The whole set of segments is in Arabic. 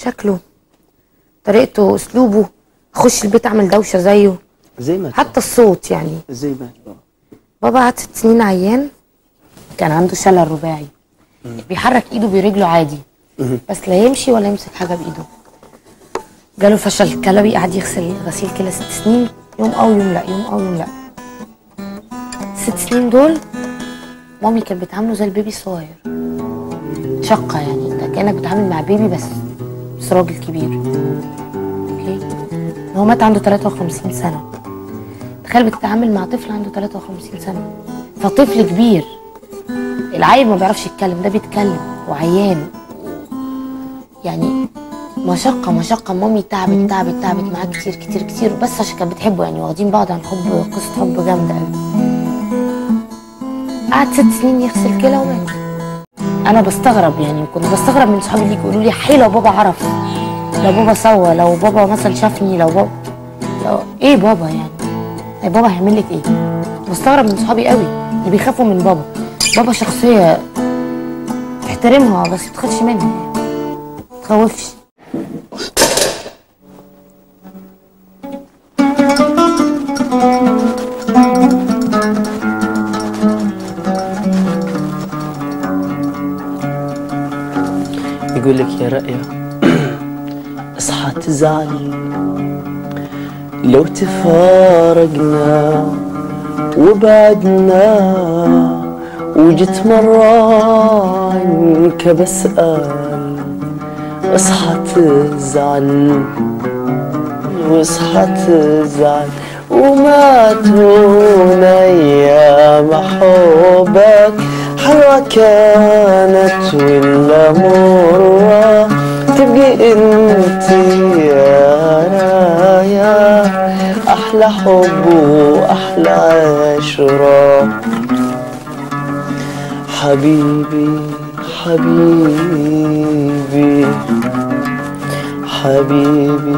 شكله، طريقته، اسلوبه، اخش البيت اعمل دوشه زيه، زي ما حتى الصوت يعني. زي ما بابا. بابا قعد 6 سنين عيان، كان عنده شلل رباعي. بيحرك ايده برجله عادي، بس لا يمشي ولا يمسك حاجه بايده. جاله فشل كلوي، قعد يغسل غسيل كلى 6 سنين، يوم او يوم لا، يوم او يوم لا. 6 سنين دول مامي كانت بتعامله زي البيبي الصغير، شقه يعني، انت كانك بتتعامل مع بيبي بس راجل كبير. اوكي، هو مات عنده 53 سنه. تخيل بتتعامل مع طفل عنده 53 سنه، فطفل كبير. العيل ما بيعرفش يتكلم، ده بيتكلم وعيان يعني. مشقة. مامي تعبت معاه كتير، بس عشان كانت بتحبه يعني، واخدين بعض عن حب، قصة حب جامدة قوي. قعد 6 سنين يغسل كلى ومات. أنا بستغرب يعني، كنت بستغرب من صحابي اللي يقولوا لي حي لو بابا عرف، لو بابا سوى، لو بابا مثلا شافني، لو إيه بابا يعني بابا هيعمل لك إيه؟ بستغرب من صحابي قوي اللي بيخافوا من بابا. بابا شخصية تحترمها بس ما تخافش منها يعني، ما تخوفش. يقول لك يا رأية اصحى تزعل لو تفارقنا وبعدنا، وجيت مرة عنك بسأل. اصحى تزعل واصحى تزعل، وما تهون ايام حبك، حلوة كانت ولا مرة، تبقي انت يا رايا احلى حب واحلى عشرة. حبيبي حبيبي حبيبي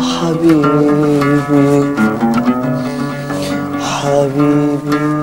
حبيبي حبيبي